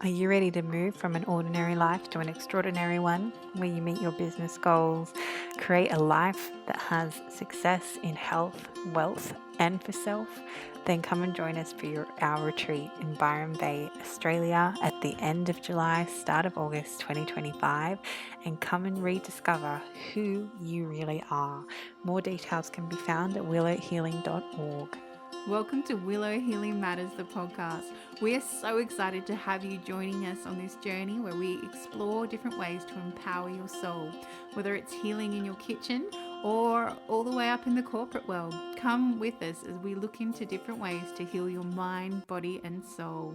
Are you ready to move from an ordinary life to an extraordinary one where you meet your business goals, create a life that has success in health, wealth, and for self? Then come and join us for our retreat in Byron Bay, Australia at the end of July, start of August 2025, and come and rediscover who you really are. More details can be found at willowhealing.org. Welcome to Willow Healing Matters, the podcast. We are so excited to have you joining us on this journey where we explore different ways to empower your soul, whether it's healing in your kitchen or all the way up in the corporate world. Come with us as we look into different ways to heal your mind, body, and soul.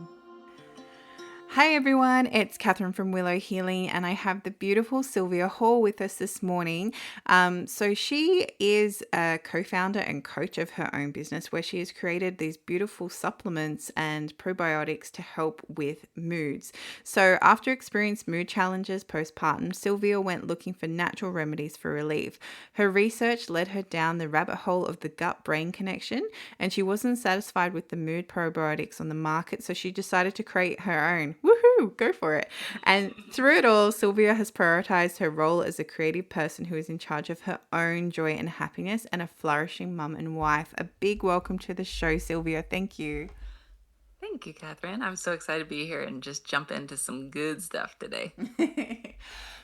Hi everyone, it's Catherine from Willow Healing, and I have the beautiful Sylvia Hall with us this morning. So she is a co-founder and coach of her own business where she has created these beautiful supplements and probiotics to help with moods. So after experiencing mood challenges postpartum, Sylvia went looking for natural remedies for relief. Her research led her down the rabbit hole of the gut-brain connection, and she wasn't satisfied with the mood probiotics on the market, so she decided to create her own. Woohoo, go for it. And through it all, Sylvia has prioritized her role as a creative person who is in charge of her own joy and happiness and a flourishing mum and wife. A big welcome to the show, Sylvia. Thank you. Thank you, Catherine. I'm so excited to be here and just jump into some good stuff today.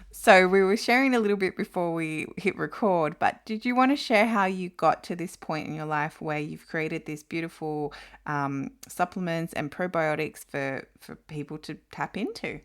So we were sharing a little bit before we hit record, but did you want to share how you got to this point in your life where you've created these beautiful supplements and probiotics for people to tap into?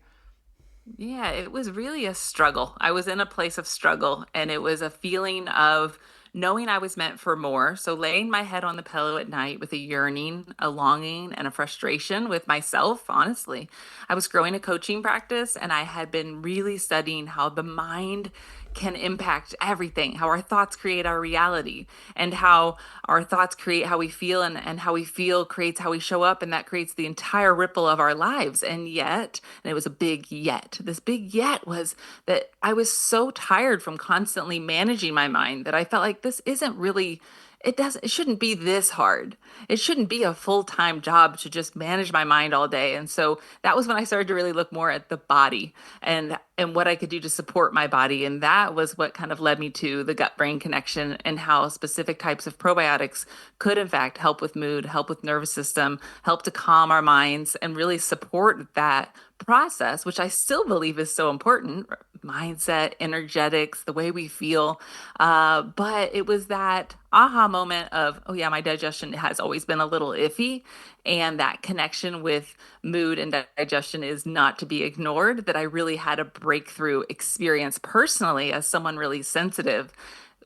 Yeah, it was really a struggle. I was in a place of struggle, and it was a feeling of knowing I was meant for more. So, laying my head on the pillow at night with a yearning, a longing, and a frustration with myself, honestly. I was growing a coaching practice, and I had been really studying how the mind can impact everything, how our thoughts create our reality, and how our thoughts create how we feel, and how we feel creates how we show up, and that creates the entire ripple of our lives. And yet, and it was a big yet, this big yet was that I was so tired from constantly managing my mind that I felt like this isn't really, it shouldn't be this hard. It shouldn't be a full-time job to just manage my mind all day. And so that was when I started to really look more at the body and what I could do to support my body. And that was what kind of led me to the gut brain connection and how specific types of probiotics could in fact help with mood, help with nervous system, help to calm our minds and really support that process, which I still believe is so important: mindset, energetics, the way we feel. But it was that aha moment of, oh, yeah, my digestion has always been a little iffy. And that connection with mood and digestion is not to be ignored. That I really had a breakthrough experience personally as someone really sensitive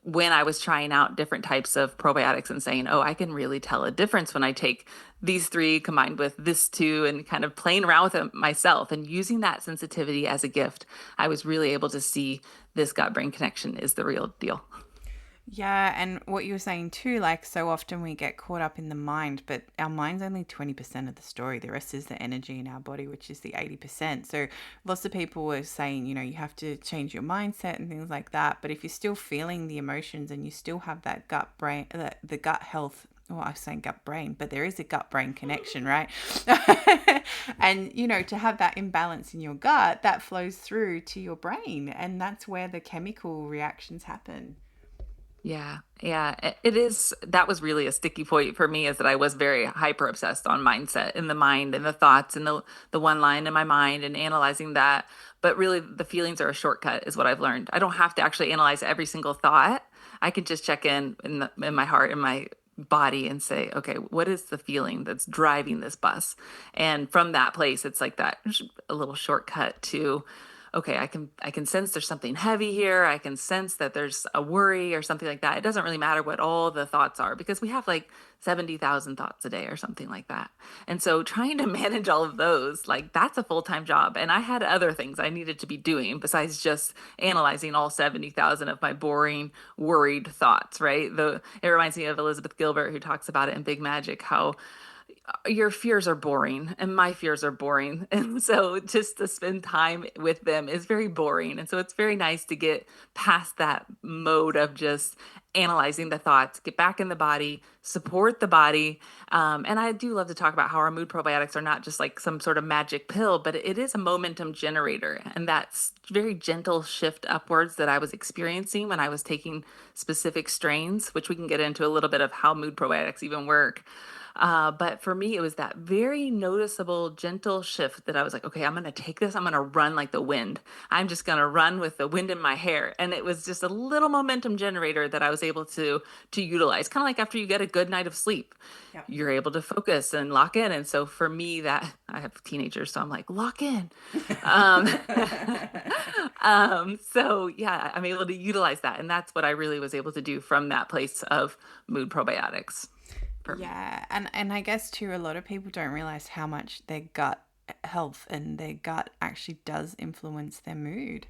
when I was trying out different types of probiotics and saying, oh, I can really tell a difference when I take these three combined with this two, and kind of playing around with it myself and using that sensitivity as a gift. I was really able to see this gut brain connection is the real deal. Yeah, and what you were saying too, like so often we get caught up in the mind, but our mind's only 20% of the story. The rest is the energy in our body, which is the 80%. So lots of people were saying, you have to change your mindset and things like that. But if you're still feeling the emotions and you still have that gut brain, the gut health, well, I was saying gut brain, but there is a gut brain connection, right? And, to have that imbalance in your gut, that flows through to your brain. And that's where the chemical reactions happen. Yeah, it is. That was really a sticky point for me, is that I was very hyper obsessed on mindset and the mind and the thoughts and the one line in my mind and analyzing that. But really, the feelings are a shortcut, is what I've learned. I don't have to actually analyze every single thought. I can just check in my heart and my body and say, okay, what is the feeling that's driving this bus? And from that place, it's like that a little shortcut to, okay, I can sense there's something heavy here. I can sense that there's a worry or something like that. It doesn't really matter what all the thoughts are, because we have like 70,000 thoughts a day or something like that. And so trying to manage all of those, like, that's a full-time job. And I had other things I needed to be doing besides just analyzing all 70,000 of my boring, worried thoughts, right? It reminds me of Elizabeth Gilbert, who talks about it in Big Magic, how your fears are boring and my fears are boring. And so just to spend time with them is very boring. And so it's very nice to get past that mode of just analyzing the thoughts, get back in the body, support the body. And I do love to talk about how our mood probiotics are not just like some sort of magic pill, but it is a momentum generator. And that's very gentle shift upwards that I was experiencing when I was taking specific strains, which we can get into a little bit of how mood probiotics even work. But for me, it was that very noticeable, gentle shift that I was like, okay, I'm going to take this. I'm going to run like the wind. I'm just going to run with the wind in my hair. And it was just a little momentum generator that I was able to utilize. Kind of like after you get a good night of sleep, Yep. you're able to focus and lock in. And so for me, that I have teenagers, so I'm like, lock in. Um, so yeah, I'm able to utilize that. And that's what I really was able to do from that place of mood probiotics for me. Yeah, and I guess too, a lot of people don't realize how much their gut health and their gut actually does influence their mood.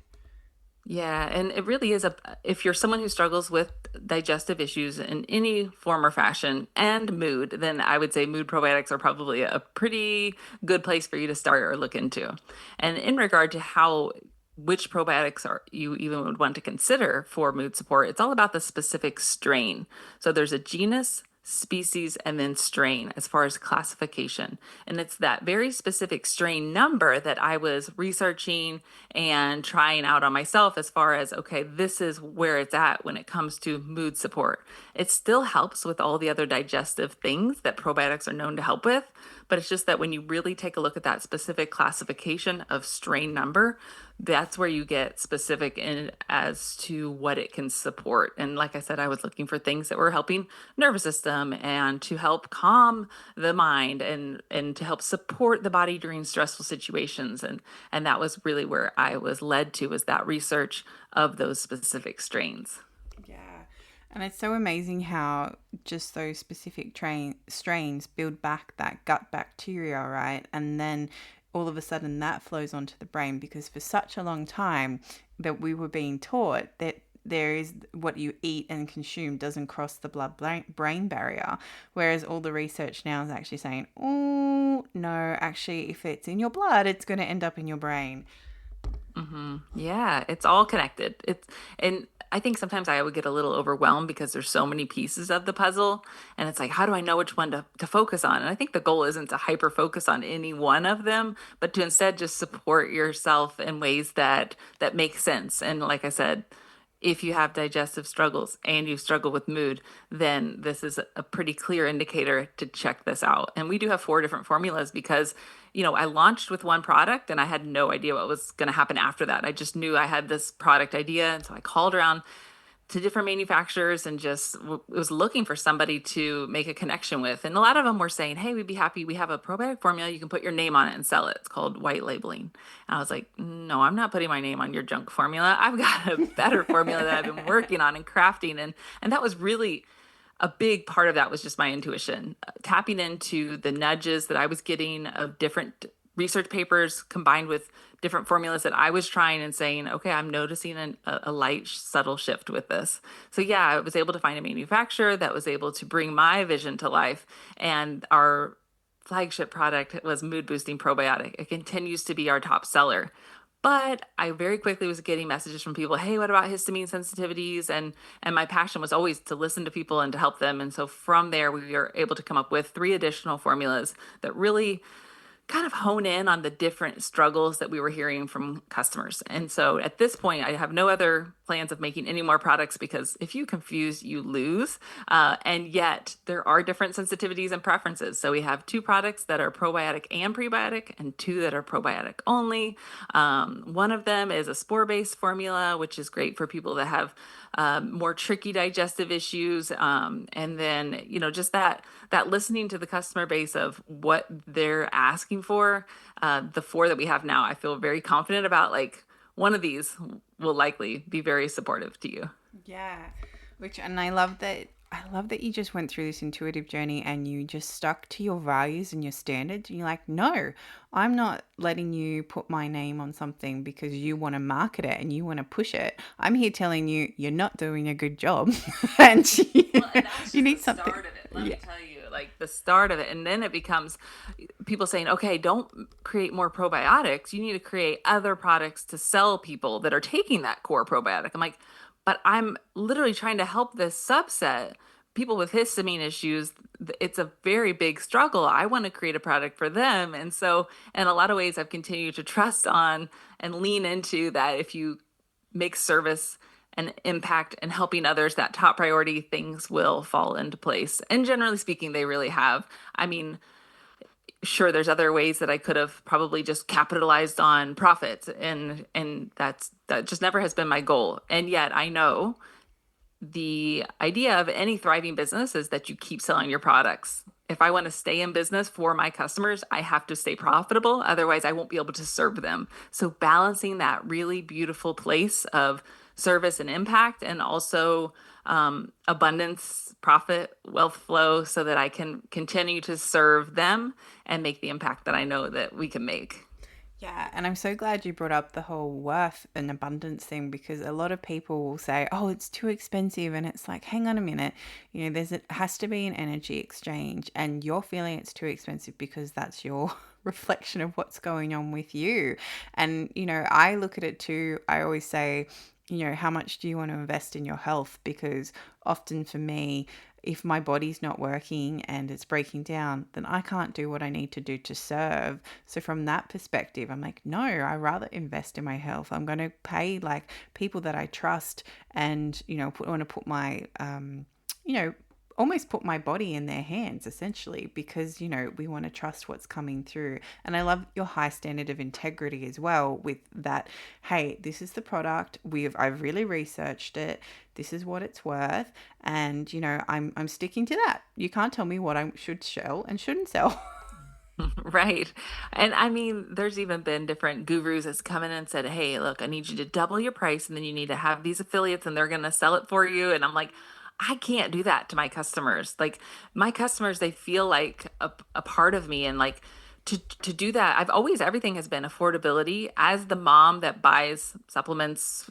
Yeah, and it really is if you're someone who struggles with digestive issues in any form or fashion and mood, then I would say mood probiotics are probably a pretty good place for you to start or look into. And in regard to how which probiotics are you even would want to consider for mood support, it's all about the specific strain. So there's a genus, species, and then strain as far as classification. And it's that very specific strain number that I was researching and trying out on myself as far as, okay, this is where it's at when it comes to mood support. It still helps with all the other digestive things that probiotics are known to help with, but it's just that when you really take a look at that specific classification of strain number, that's where you get specific in as to what it can support. And like I said, I was looking for things that were helping nervous system and to help calm the mind and to help support the body during stressful situations. And that was really where I was led to, was that research of those specific strains. Yeah. And it's so amazing how just those specific strains build back that gut bacteria, right? And then all of a sudden that flows onto the brain, because for such a long time that we were being taught that there is what you eat and consume doesn't cross the blood brain barrier, whereas all the research now is actually saying, oh no, actually if it's in your blood it's going to end up in your brain. Yeah, it's all connected. And I think sometimes I would get a little overwhelmed because there's so many pieces of the puzzle, and it's like, how do I know which one to focus on? And I think the goal isn't to hyper focus on any one of them, but to instead just support yourself in ways that make sense. And like I said, if you have digestive struggles and you struggle with mood, then this is a pretty clear indicator to check this out. And we do have 4 different formulas because, I launched with one product and I had no idea what was going to happen after that. I just knew I had this product idea. And so I called around to different manufacturers and just was looking for somebody to make a connection with. And a lot of them were saying, hey, we'd be happy. We have a probiotic formula. You can put your name on it and sell it. It's called white labeling. And I was like, no, I'm not putting my name on your junk formula. I've got a better formula that I've been working on and crafting. And that was really a big part of that, was just my intuition, tapping into the nudges that I was getting of different research papers combined with different formulas that I was trying and saying, okay, I'm noticing a light, subtle shift with this. So yeah, I was able to find a manufacturer that was able to bring my vision to life. And our flagship product was Mood Boosting Probiotic. It continues to be our top seller. But I very quickly was getting messages from people, hey, what about histamine sensitivities? And my passion was always to listen to people and to help them. And so from there, we were able to come up with 3 additional formulas that really kind of hone in on the different struggles that we were hearing from customers. And so at this point, I have no other plans of making any more products, because if you confuse, you lose. And yet there are different sensitivities and preferences. So we have 2 products that are probiotic and prebiotic, and 2 that are probiotic only. One of them is a spore-based formula, which is great for people that have more tricky digestive issues. And then, just that listening to the customer base of what they're asking for. The 4 that we have now, I feel very confident about, like, one of these will likely be very supportive to you. Yeah. And I love that you just went through this intuitive journey and you just stuck to your values and your standards. And you're like, no, I'm not letting you put my name on something because you want to market it and you want to push it. I'm here telling you you're not doing a good job and Well, and that was you just need the something. start of it. Let me tell you, like the start of it. And then it becomes people saying, okay, don't create more probiotics. You need to create other products to sell people that are taking that core probiotic. I'm like, but I'm literally trying to help this subset, people with histamine issues. It's a very big struggle. I want to create a product for them. And so, in a lot of ways, I've continued to trust on and lean into that. If you make service and impact and helping others that top priority, things will fall into place. And generally speaking, they really have. I mean, sure, there's other ways that I could have probably just capitalized on profits, and that just never has been my goal. And yet I know the idea of any thriving business is that you keep selling your products. If I want to stay in business for my customers, I have to stay profitable. Otherwise, I won't be able to serve them. So, balancing that really beautiful place of service and impact, and also abundance, profit, wealth flow, so that I can continue to serve them and make the impact that I know that we can make. Yeah, and I'm so glad you brought up the whole worth and abundance thing, because a lot of people will say, "Oh, it's too expensive," and it's like, hang on a minute, it has to be an energy exchange, and you're feeling it's too expensive because that's your reflection of what's going on with you. And I look at it too. I always say, how much do you want to invest in your health? Because often for me, if my body's not working and it's breaking down, then I can't do what I need to do to serve. So from that perspective, I'm like, no, I rather invest in my health. I'm going to pay like people that I trust, and want to put my you know almost put my body in their hands, essentially, because we want to trust what's coming through. And I love your high standard of integrity as well, with that. Hey, this is the product, I've really researched it, this is what it's worth, and I'm sticking to that. You can't tell me what I should sell and shouldn't sell. Right. And I mean, there's even been different gurus that's come in and said, hey, look, I need you to double your price, and then you need to have these affiliates and they're going to sell it for you. And I'm like, I can't do that to my customers. Like, my customers, they feel like a part of me. And like, to do that, everything has been affordability. As the mom that buys supplements,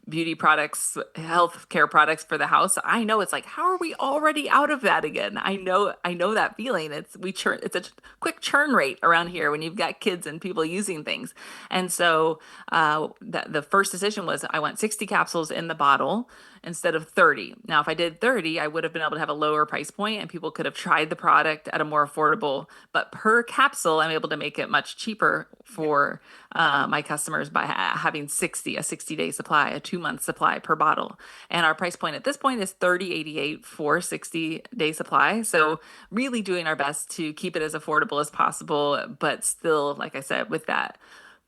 beauty products, health care products for the house, I know it's like, how are we already out of that again? I know that feeling. It's a quick churn rate around here when you've got kids and people using things. And so the first decision was I want 60 capsules in the bottle instead of 30. Now, if I did 30, I would have been able to have a lower price point and people could have tried the product at a more affordable, but per capsule, I'm able to make it much cheaper for my customers by having a 60-day supply, a 2-month supply per bottle. And our price point at this point is $30.88 for 60-day supply. So really doing our best to keep it as affordable as possible, but still, like I said, with that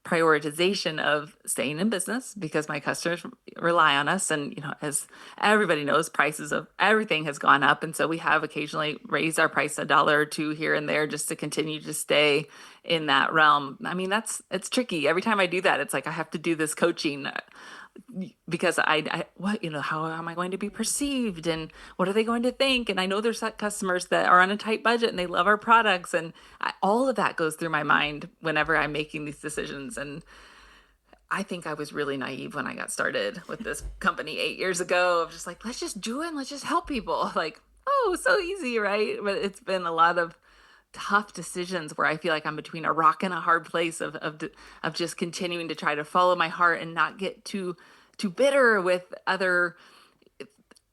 prioritization of staying in business, because my customers rely on us. And as everybody knows, prices of everything has gone up, and so we have occasionally raised our price $1 or $2 here and there just to continue to stay in that realm. I mean, it's tricky. Every time I do that, it's like I have to do this coaching, because how am I going to be perceived, and what are they going to think? And I know there's customers that are on a tight budget and they love our products, and all of that goes through my mind whenever I'm making these decisions. And I think I was really naive when I got started with this company 8 years ago, of just like, let's just do it and let's just help people. Like, oh, so easy, right? But it's been a lot of tough decisions where I feel like I'm between a rock and a hard place of just continuing to try to follow my heart and not get too bitter with other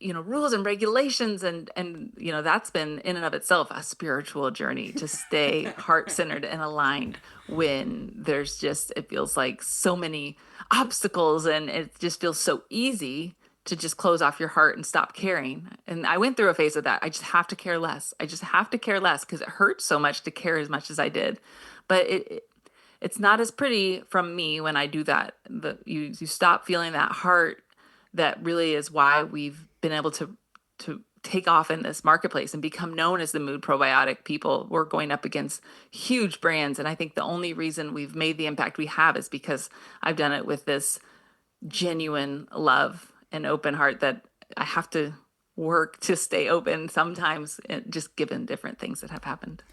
rules and regulations. And that's been in and of itself a spiritual journey, to stay heart-centered and aligned when it feels like so many obstacles, and it just feels so easy to just close off your heart and stop caring. And I went through a phase of that. I just have to care less. I just have to care less, because it hurts so much to care as much as I did. But it's not as pretty from me when I do that. You stop feeling that heart. That really is why we've been able to take off in this marketplace and become known as the mood probiotic people. We're going up against huge brands, and I think the only reason we've made the impact we have is because I've done it with this genuine love and open heart that I have to work to stay open sometimes, just given different things that have happened.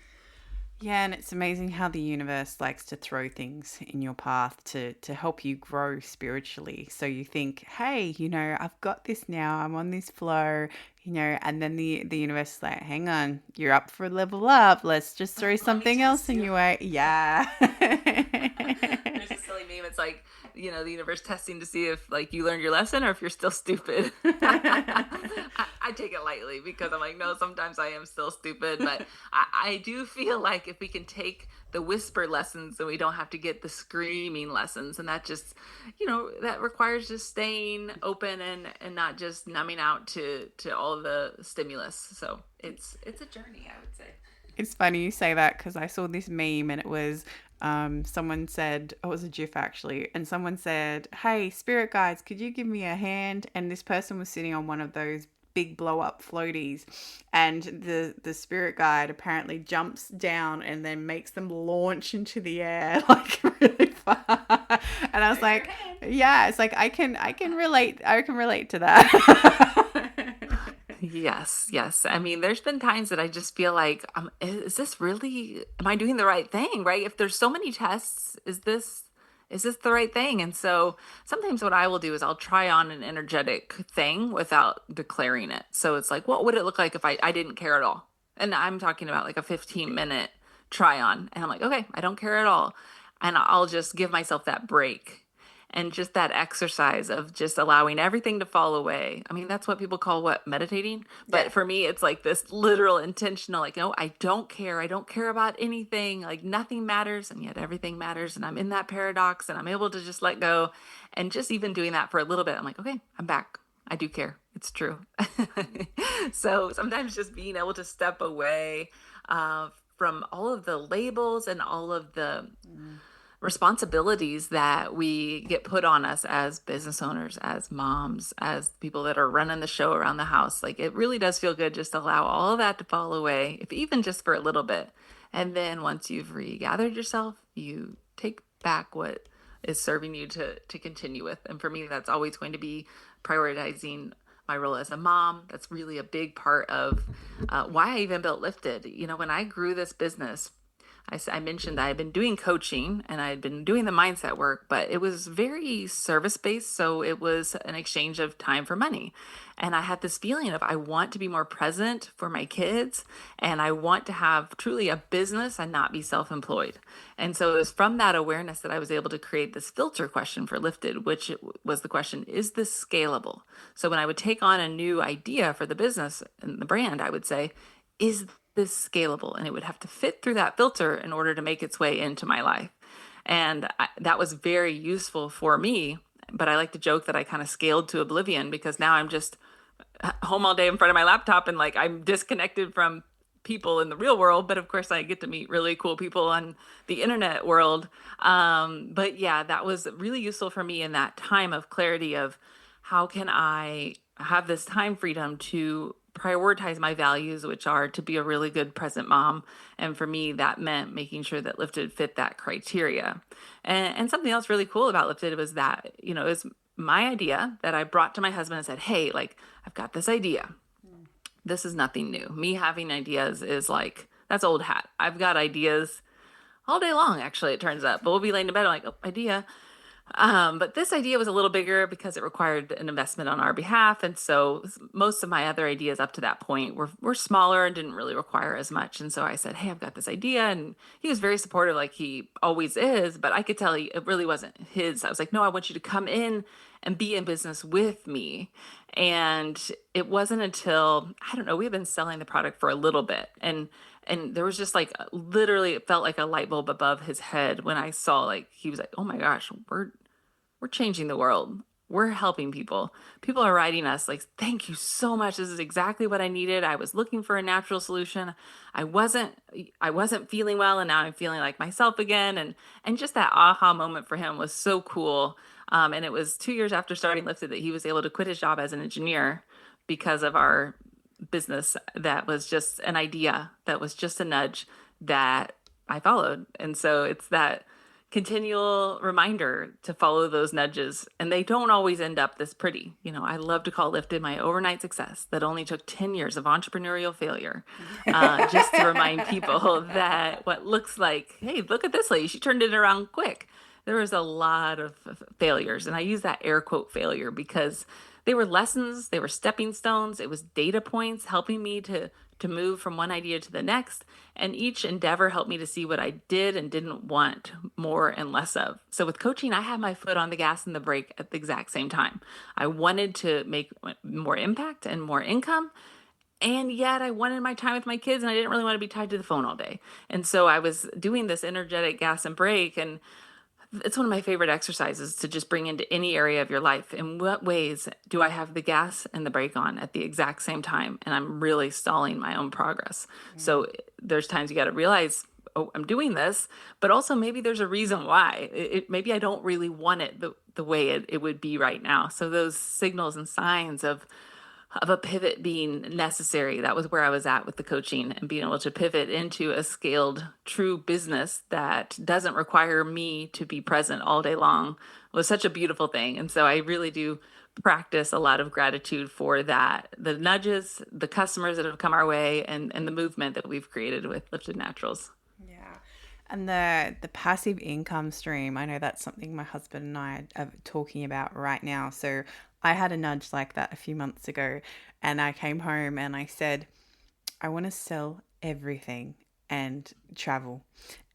Yeah, and it's amazing how the universe likes to throw things in your path to help you grow spiritually. So you think, hey, I've got this now. I'm on this flow, and then the universe is like, hang on, you're up for a level up. Let's just throw Let me something else test in you. your way. Yeah. There's a silly meme. It's like, the universe testing to see if like you learned your lesson or if you're still stupid. I take it lightly because I'm like, no, sometimes I am still stupid, but I do feel like if we can take the whisper lessons, then we don't have to get the screaming lessons. And that just, that requires just staying open and not just numbing out to all the stimulus. So it's a journey, I would say. It's funny you say that because I saw this meme and it was someone said, oh, it was a GIF actually, and someone said, hey, spirit guides, could you give me a hand? And this person was sitting on one of those big blow up floaties, and the spirit guide apparently jumps down and then makes them launch into the air like really far. And I was like, yeah, it's like I can relate to that. Yes, yes. I mean, there's been times that I just feel like, is this really, am I doing the right thing, right? If there's so many tests, is this the right thing? And so sometimes what I will do is I'll try on an energetic thing without declaring it. So it's like, what would it look like if I didn't care at all? And I'm talking about like a 15-minute try on. And I'm like, okay, I don't care at all. And I'll just give myself that break and just that exercise of just allowing everything to fall away. I mean, that's what people call what, meditating. Yeah. But for me, it's like this literal intentional, like, no, I don't care. I don't care about anything. Like nothing matters, and yet everything matters. And I'm in that paradox, and I'm able to just let go. And just even doing that for a little bit, I'm like, okay, I'm back. I do care. It's true. So sometimes just being able to step away from all of the labels and all of the responsibilities that we get put on us as business owners, as moms, as people that are running the show around the house. Like it really does feel good just to allow all of that to fall away, if even just for a little bit. And then once you've regathered yourself, you take back what is serving you to continue with. And for me, that's always going to be prioritizing my role as a mom. That's really a big part of why I even built Lifted. When I grew this business, I mentioned that I had been doing coaching and I had been doing the mindset work, but it was very service based. So it was an exchange of time for money. And I had this feeling of I want to be more present for my kids and I want to have truly a business and not be self employed. And so it was from that awareness that I was able to create this filter question for Lifted, which was the question, is this scalable? So when I would take on a new idea for the business and the brand, I would say, is this scalable? And it would have to fit through that filter in order to make its way into my life. And that was very useful for me. But I like to joke that I kind of scaled to oblivion because now I'm just home all day in front of my laptop and like I'm disconnected from people in the real world. But of course, I get to meet really cool people on the internet world. But yeah, that was really useful for me in that time of clarity of how can I have this time freedom to prioritize my values, which are to be a really good present mom. And for me, that meant making sure that Lifted fit that criteria. And something else really cool about Lifted was that, it was my idea that I brought to my husband and said, hey, like, I've got this idea. This is nothing new. Me having ideas is like, that's old hat. I've got ideas all day long, actually, it turns out. But we'll be laying in bed, I'm like, oh, idea. But this idea was a little bigger because it required an investment on our behalf. And so most of my other ideas up to that point were smaller and didn't really require as much. And so I said, hey, I've got this idea. And he was very supportive, like he always is. But I could tell it really wasn't his. I was like, no, I want you to come in and be in business with me. And it wasn't until, I don't know, we had been selling the product for a little bit. And there was just like literally it felt like a light bulb above his head when I saw like he was like, oh my gosh, we're changing the world. We're helping people. People are writing us like, thank you so much. This is exactly what I needed. I was looking for a natural solution. I wasn't I wasn't feeling well and now I'm feeling like myself again. And just that aha moment for him was so cool. And it was 2 years after starting Lifted that he was able to quit his job as an engineer because of our business that was just an idea, that was just a nudge that I followed. And so it's that continual reminder to follow those nudges. And they don't always end up this pretty. I love to call lifted my overnight success that only took 10 years of entrepreneurial failure, just to remind people that what looks like, hey, look at this lady, she turned it around quick. There was a lot of failures. And I use that air quote failure because they were lessons, they were stepping stones, it was data points helping me to move from one idea to the next. And each endeavor helped me to see what I did and didn't want more and less of. So with coaching, I had my foot on the gas and the brake at the exact same time. I wanted to make more impact and more income. And yet I wanted my time with my kids and I didn't really want to be tied to the phone all day. And so I was doing this energetic gas and brake. And it's one of my favorite exercises to just bring into any area of your life. In what ways do I have the gas and the brake on at the exact same time? And I'm really stalling my own progress. So there's times you got to realize, oh, I'm doing this, but also maybe there's a reason why. Maybe I don't really want it the way it would be right now. So those signals and signs of a pivot being necessary. That was where I was at with the coaching and being able to pivot into a scaled true business that doesn't require me to be present all day long was such a beautiful thing. And so I really do practice a lot of gratitude for that. The nudges, the customers that have come our way, and the movement that we've created with Lifted Naturals. Yeah. And the passive income stream, I know that's something my husband and I are talking about right now. So I had a nudge like that a few months ago, and I came home and I said, I want to sell everything and travel.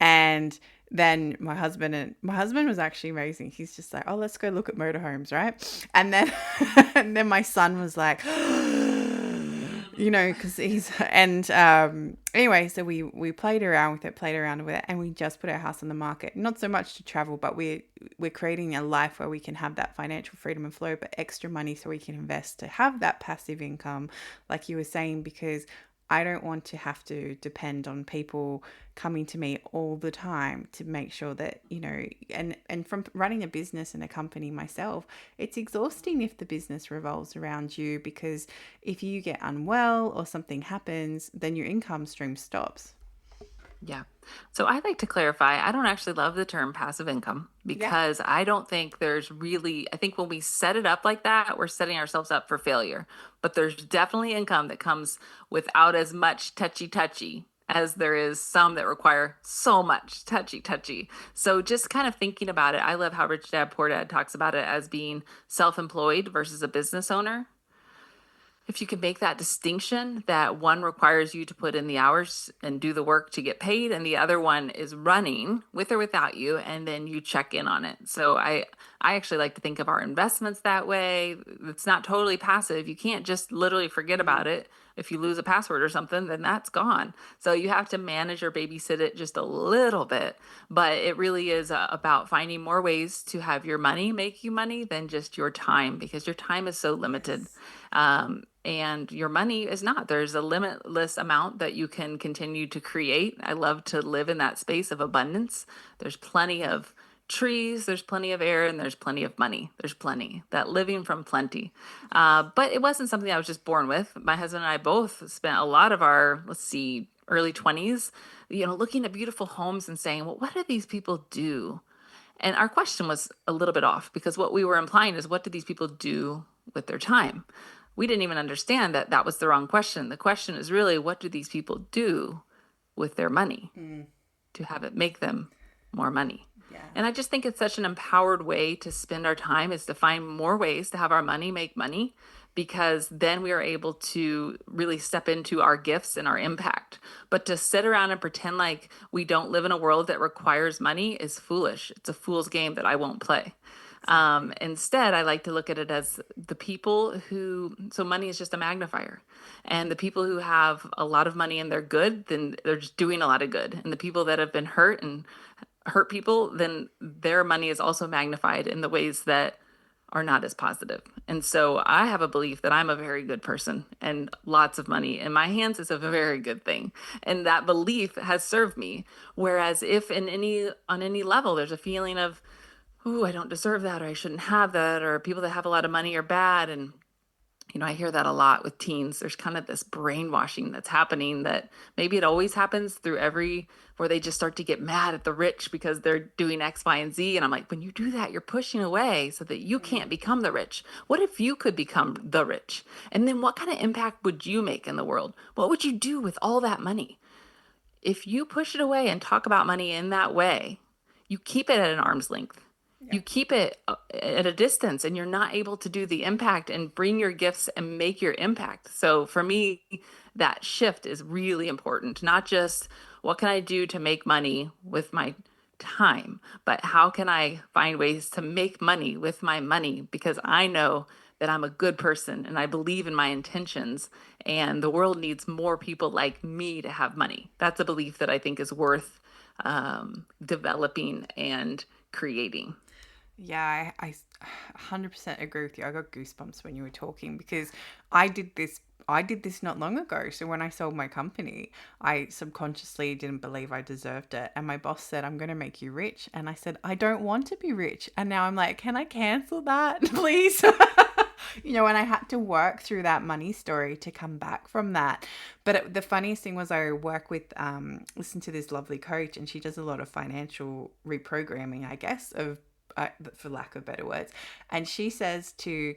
And then my husband was actually amazing. He's just like, oh, let's go look at motorhomes, right? And then and then my son was like, because he's anyway, so we played around with it, and we just put our house on the market. Not so much to travel, but we're creating a life where we can have that financial freedom and flow, but extra money so we can invest to have that passive income, like you were saying, because I don't want to have to depend on people coming to me all the time to make sure that, and from running a business and a company myself, it's exhausting if the business revolves around you, because if you get unwell or something happens, then your income stream stops. Yeah. So I like to clarify, I don't actually love the term passive income because I don't think there's really, I think when we set it up like that, we're setting ourselves up for failure. But there's definitely income that comes without as much touchy as there is some that require so much touchy. So just kind of thinking about it, I love how Rich Dad Poor Dad talks about it as being self-employed versus a business owner. If you can make that distinction, that one requires you to put in the hours and do the work to get paid, and the other one is running with or without you, and then you check in on it. So I actually like to think of our investments that way. It's not totally passive. You can't just literally forget about it. If you lose a password or something, then that's gone. So you have to manage or babysit it just a little bit. But it really is about finding more ways to have your money make you money than just your time, because your time is so limited. And your money is not. There's a limitless amount that you can continue to create. I love to live in that space of abundance. There's plenty of trees, there's plenty of air, and there's plenty of money. There's plenty, that living from plenty. But it wasn't something I was just born with. My husband and I both spent a lot of our, early 20s, looking at beautiful homes and saying, well, what do these people do? And our question was a little bit off, because what we were implying is, what do these people do with their time? We didn't even understand that that was the wrong question. The question is really, what do these people do with their money to have it make them more money? Yeah. And I just think it's such an empowered way to spend our time, is to find more ways to have our money make money, because then we are able to really step into our gifts and our impact. But to sit around and pretend like we don't live in a world that requires money is foolish. It's a fool's game that I won't play. Instead, I like to look at it as the people so money is just a magnifier, and the people who have a lot of money and they're good, then they're just doing a lot of good. And the people that have been hurt and hurt people, then their money is also magnified in the ways that are not as positive. And so I have a belief that I'm a very good person, and lots of money in my hands is a very good thing. And that belief has served me. Whereas if on any level, there's a feeling of, ooh, I don't deserve that, or I shouldn't have that, or people that have a lot of money are bad. And, I hear that a lot with teens. There's kind of this brainwashing that's happening that maybe it always happens through where they just start to get mad at the rich because they're doing X, Y, and Z. And I'm like, when you do that, you're pushing away so that you can't become the rich. What if you could become the rich? And then what kind of impact would you make in the world? What would you do with all that money? If you push it away and talk about money in that way, you keep it at an arm's length. You keep it at a distance, and you're not able to do the impact and bring your gifts and make your impact. So for me, that shift is really important. Not just what can I do to make money with my time, but how can I find ways to make money with my money? Because I know that I'm a good person and I believe in my intentions, and the world needs more people like me to have money. That's a belief that I think is worth developing and creating. Yeah, I 100% agree with you. I got goosebumps when you were talking because I did this. I did this not long ago. So when I sold my company, I subconsciously didn't believe I deserved it. And my boss said, I'm going to make you rich. And I said, I don't want to be rich. And now I'm like, can I cancel that, please? And I had to work through that money story to come back from that. But the funniest thing was I work with, listen to this lovely coach, and she does a lot of financial reprogramming, I guess, for lack of better words. And she says to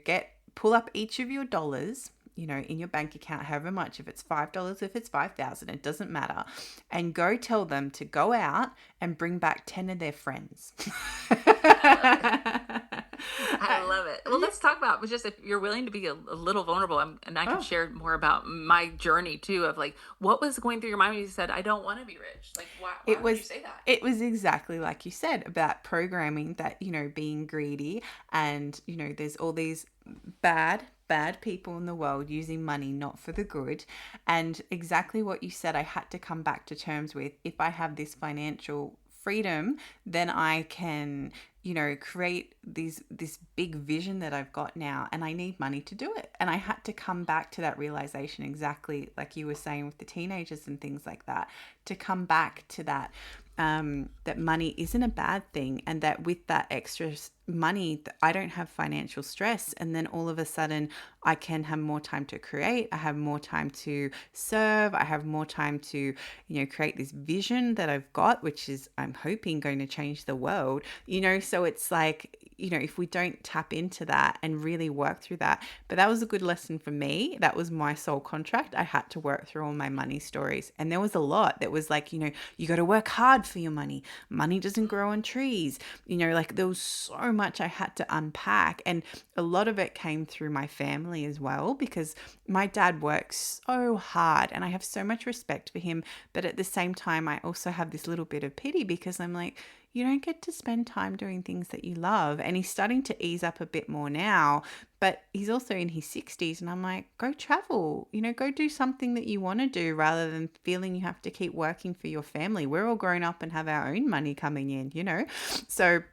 pull up each of your dollars, in your bank account, however much, if it's $5, if it's 5,000, it doesn't matter. And go tell them to go out and bring back 10 of their friends. I love it. Well, let's talk about just if you're willing to be a little vulnerable, and I can share more about my journey too of like what was going through your mind when you said, I don't want to be rich. Like, why would you say that? It was exactly like you said about programming that, being greedy and, there's all these bad people in the world using money not for the good. And exactly what you said, I had to come back to terms with, if I have this financial freedom, then I can create this big vision that I've got now, and I need money to do it. And I had to come back to that realization, exactly like you were saying with the teenagers and things like that, to come back to that that money isn't a bad thing, and that with that extra money, I don't have financial stress. And then all of a sudden I can have more time to create. I have more time to serve. I have more time to, create this vision that I've got, which is, I'm hoping, going to change the world, so it's like, if we don't tap into that and really work through that. But that was a good lesson for me. That was my soul contract. I had to work through all my money stories. And there was a lot that was like, you got to work hard for your money. Money doesn't grow on trees. Like there was so much I had to unpack. And a lot of it came through my family as well, because my dad works so hard and I have so much respect for him. But at the same time, I also have this little bit of pity, because I'm like, you don't get to spend time doing things that you love. And he's starting to ease up a bit more now, but he's also in his 60s. And I'm like, go travel, go do something that you want to do, rather than feeling you have to keep working for your family. We're all grown up and have our own money coming in, So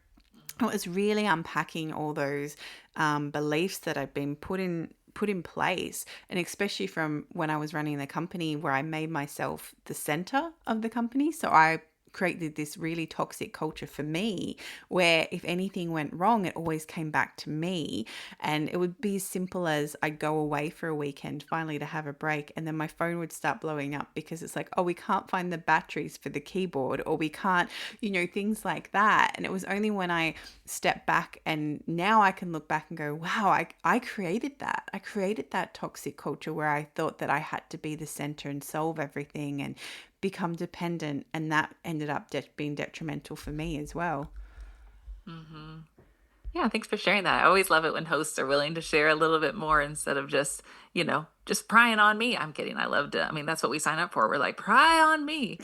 it was really unpacking all those beliefs that I've been put in place, and especially from when I was running the company, where I made myself the center of the company. So I created this really toxic culture for me, where if anything went wrong, it always came back to me. And it would be as simple as I'd go away for a weekend finally to have a break, and then my phone would start blowing up because it's like, oh, we can't find the batteries for the keyboard, or we can't, things like that. And it was only when I stepped back, and now I can look back and go, wow, I created that. I created that toxic culture where I thought that I had to be the center and solve everything and become dependent, and that ended up being detrimental for me as well. Mm-hmm. Yeah, thanks for sharing that. I always love it when hosts are willing to share a little bit more instead of just, just prying on me. I'm kidding. I loved it. I mean, that's what we sign up for. We're like, pry on me.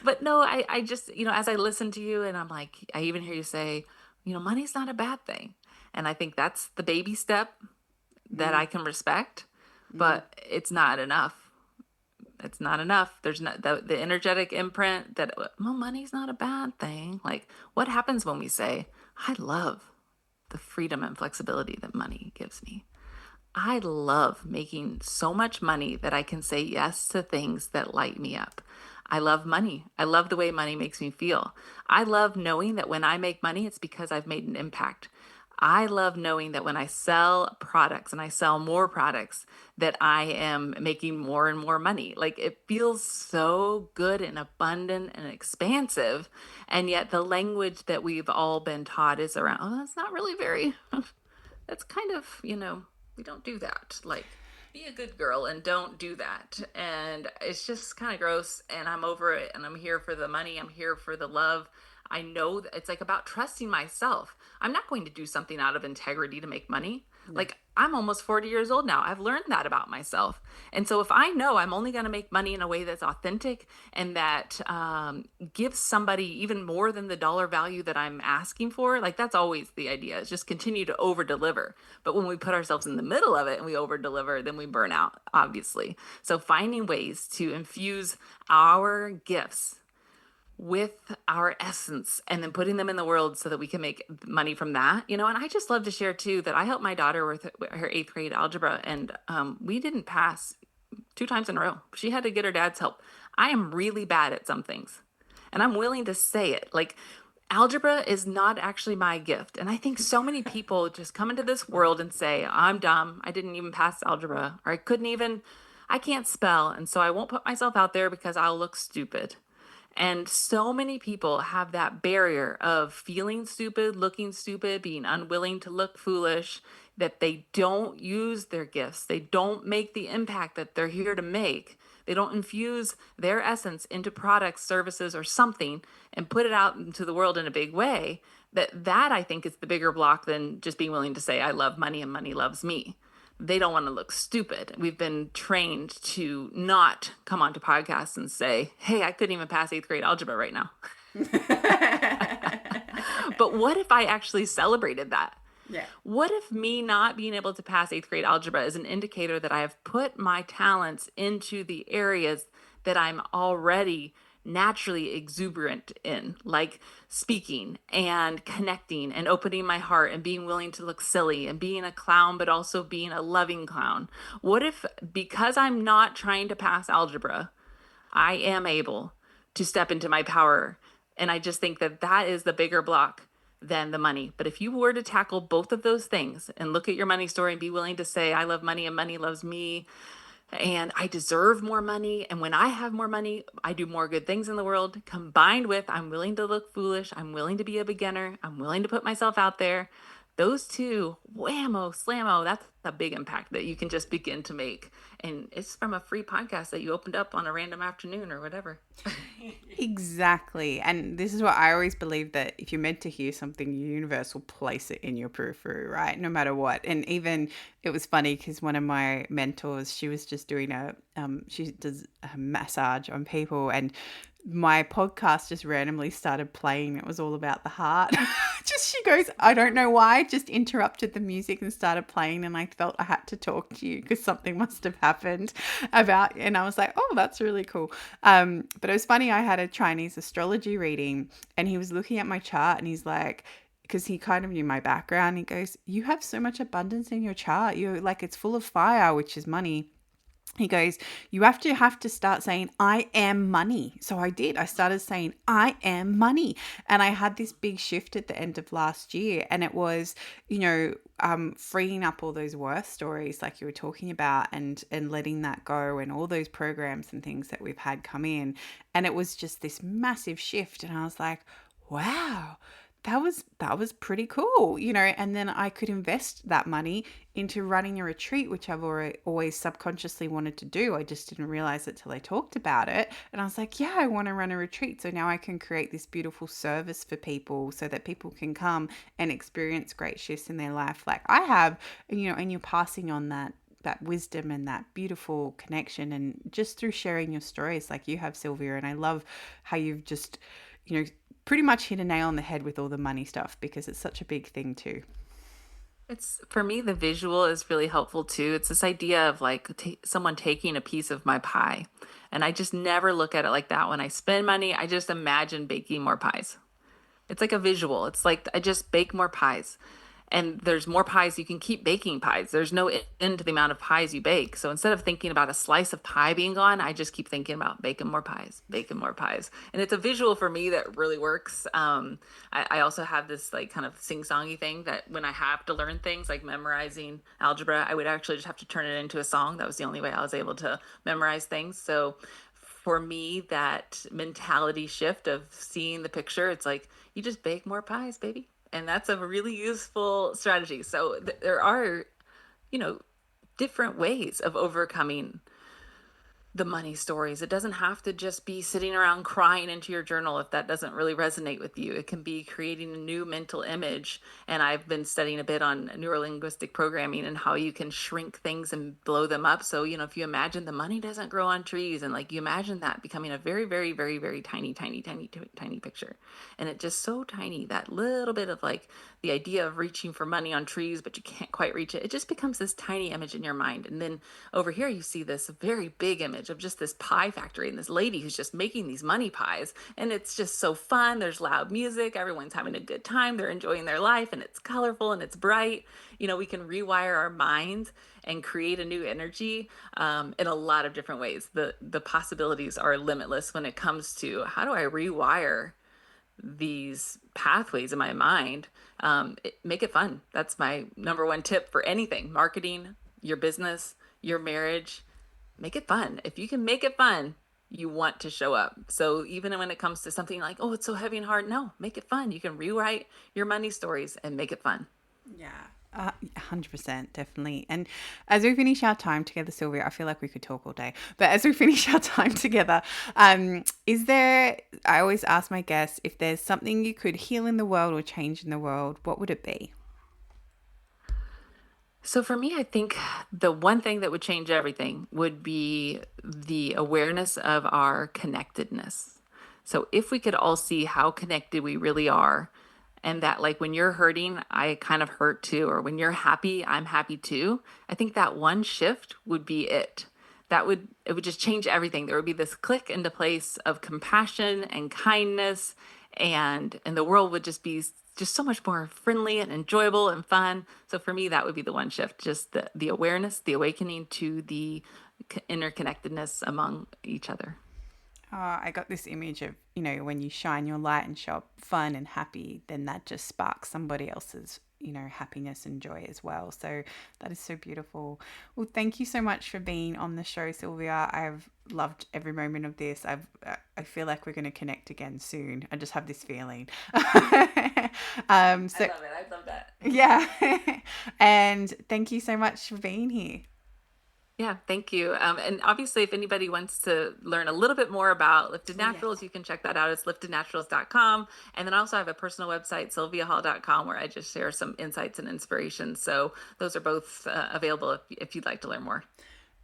But no, I just, as I listen to you, and I'm like, I even hear you say, money's not a bad thing. And I think that's the baby step that I can respect, but it's not enough. It's not enough. There's not the energetic imprint that, well, money's not a bad thing. Like, what happens when we say, I love the freedom and flexibility that money gives me. I love making so much money that I can say yes to things that light me up. I love money. I love the way money makes me feel. I love knowing that when I make money, it's because I've made an impact. I love knowing that when I sell products and I sell more products, that I am making more and more money. Like it feels so good and abundant and expansive. And yet the language that we've all been taught is around, oh, that's not really very, that's kind of, we don't do that. Like, be a good girl and don't do that. And it's just kind of gross. And I'm over it. And I'm here for the money. I'm here for the love. I know that it's like about trusting myself. I'm not going to do something out of integrity to make money. Like, I'm almost 40 years old now. I've learned that about myself. And so if I know I'm only going to make money in a way that's authentic and that gives somebody even more than the dollar value that I'm asking for, like that's always the idea, is just continue to over deliver. But when we put ourselves in the middle of it and we over deliver, then we burn out, obviously. So finding ways to infuse our gifts with our essence and then putting them in the world so that we can make money from that, and I just love to share too that I helped my daughter with her 8th grade algebra, and we didn't pass 2 times in a row. She had to get her dad's help. I am really bad at some things, and I'm willing to say it. Like, algebra is not actually my gift. And I think so many people just come into this world and say, I'm dumb, I didn't even pass algebra, or I can't spell, and so I won't put myself out there because I'll look stupid. And so many people have that barrier of feeling stupid, looking stupid, being unwilling to look foolish, that they don't use their gifts. They don't make the impact that they're here to make. They don't infuse their essence into products, services, or something and put it out into the world in a big way. That I think is the bigger block than just being willing to say, I love money and money loves me. They don't want to look stupid. We've been trained to not come onto podcasts and say, hey, I couldn't even pass 8th grade algebra right now. But what if I actually celebrated that? Yeah. What if me not being able to pass 8th grade algebra is an indicator that I have put my talents into the areas that I'm already naturally exuberant in, like speaking and connecting and opening my heart and being willing to look silly and being a clown, but also being a loving clown? What if, because I'm not trying to pass algebra, I am able to step into my power? And I just think that that is the bigger block than the money. But if you were to tackle both of those things and look at your money story and be willing to say, I love money and money loves me, and I deserve more money, and when I have more money, I do more good things in the world, combined with I'm willing to look foolish, I'm willing to be a beginner, I'm willing to put myself out there, those two, whammo, slammo, that's a big impact that you can just begin to make. And it's from a free podcast that you opened up on a random afternoon or whatever. Exactly. And this is what I always believe, that if you're meant to hear something, the universe will place it in your periphery, right? No matter what. And even it was funny because one of my mentors, she was just doing she does a massage on people, and my podcast just randomly started playing. It was all about the heart. She goes, I don't know why, just interrupted the music and started playing, and I felt I had to talk to you because something must have happened and I was like, oh, that's really cool. But it was funny, I had a Chinese astrology reading, and he was looking at my chart, and he's like, because he kind of knew my background, he goes, you have so much abundance in your chart. You're like, it's full of fire, which is money. He goes, you have to start saying, I am money. So I did. I started saying, I am money. And I had this big shift at the end of last year. And it was, freeing up all those worth stories like you were talking about, and letting that go, and all those programs and things that we've had come in. And it was just this massive shift. And I was like, wow, that was pretty cool, and then I could invest that money into running a retreat, which I've always subconsciously wanted to do. I just didn't realize it till I talked about it. And I was like, yeah, I want to run a retreat. So now I can create this beautiful service for people so that people can come and experience great shifts in their life like I have, and you're passing on that wisdom and that beautiful connection, and just through sharing your stories like you have, Sylvia. And I love how you've just, pretty much hit a nail on the head with all the money stuff, because it's such a big thing too. It's, for me, the visual is really helpful too. It's this idea of like someone taking a piece of my pie. And I just never look at it like that. When I spend money, I just imagine baking more pies. It's like a visual. It's like I just bake more pies. and there's more pies. You can keep baking pies. There's no end to the amount of pies you bake. So instead of thinking about a slice of pie being gone, I just keep thinking about baking more pies, baking more pies. And it's a visual for me that really works. I also have this like kind of sing-songy thing that when I have to learn things like memorizing algebra, I would actually just have to turn it into a song. That was the only way I was able to memorize things. So for me, that mentality shift of seeing the picture, it's like you just bake more pies, baby. And that's a really useful strategy. So there are, you know, different ways of overcoming the money stories. It doesn't have to just be sitting around crying into your journal if that doesn't really resonate with you. It can be creating a new mental image. And I've been studying a bit on neurolinguistic programming and how you can shrink things and blow them up. So, if you imagine the money doesn't grow on trees, and like you imagine that becoming a very, very, very, very tiny, tiny, tiny, tiny picture. And it's just so tiny, that little bit of like the idea of reaching for money on trees, but you can't quite reach it. It just becomes this tiny image in your mind. And then over here, you see this very big image of just this pie factory and this lady who's just making these money pies. And it's just so fun. There's loud music. Everyone's having a good time. They're enjoying their life, and it's colorful and it's bright. We can rewire our minds and create a new energy in a lot of different ways. The possibilities are limitless when it comes to how do I rewire these pathways in my mind. Make it fun. That's my number one tip for anything: marketing, your business, your marriage. Make it fun. If you can make it fun, you want to show up. So even when it comes to something like, oh, it's so heavy and hard, no, make it fun. You can rewrite your money stories and make it fun. Yeah. 100%, definitely. And as we finish our time together, Sylvia, I feel like we could talk all day, but as we finish our time together, I always ask my guests, if there's something you could heal in the world or change in the world, what would it be? So for me, I think the one thing that would change everything would be the awareness of our connectedness. So if we could all see how connected we really are, and that like when you're hurting, I kind of hurt too, or when you're happy, I'm happy too. I think that one shift would be it. It would just change everything. There would be this click into place of compassion and kindness, and the world would just be just so much more friendly and enjoyable and fun. So for me, that would be the one shift, just the awareness, the awakening to the interconnectedness among each other. I got this image of, when you shine your light and show up fun and happy, then that just sparks somebody else's, happiness and joy as well. So that is so beautiful. Well, thank you so much for being on the show, Sylvia. I've loved every moment of this. I feel like we're going to connect again soon. I just have this feeling. I love it. I love that. Yeah. And thank you so much for being here. Yeah, thank you. And obviously, if anybody wants to learn a little bit more about Lifted Naturals, you can check that out. It's liftednaturals.com. And then I also have a personal website, sylviahall.com, where I just share some insights and inspiration. So those are both available if you'd like to learn more.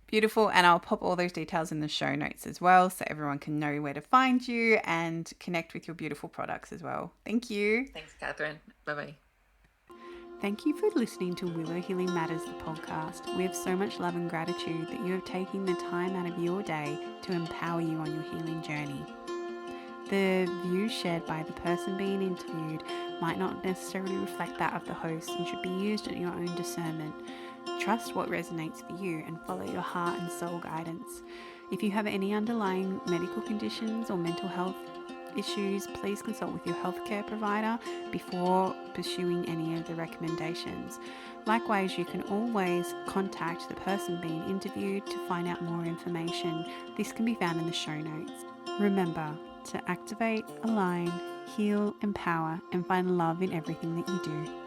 Beautiful. And I'll pop all those details in the show notes as well, so everyone can know where to find you and connect with your beautiful products as well. Thank you. Thanks, Catherine. Bye-bye. Thank you for listening to Willow Healing Matters, the podcast. We have so much love and gratitude that you have taken the time out of your day to empower you on your healing journey. The views shared by the person being interviewed might not necessarily reflect that of the host and should be used at your own discernment. Trust what resonates for you and follow your heart and soul guidance. If you have any underlying medical conditions or mental health issues, please consult with your healthcare provider before pursuing any of the recommendations. Likewise, you can always contact the person being interviewed to find out more information. This can be found in the show notes. Remember to activate, align, heal, empower, and find love in everything that you do.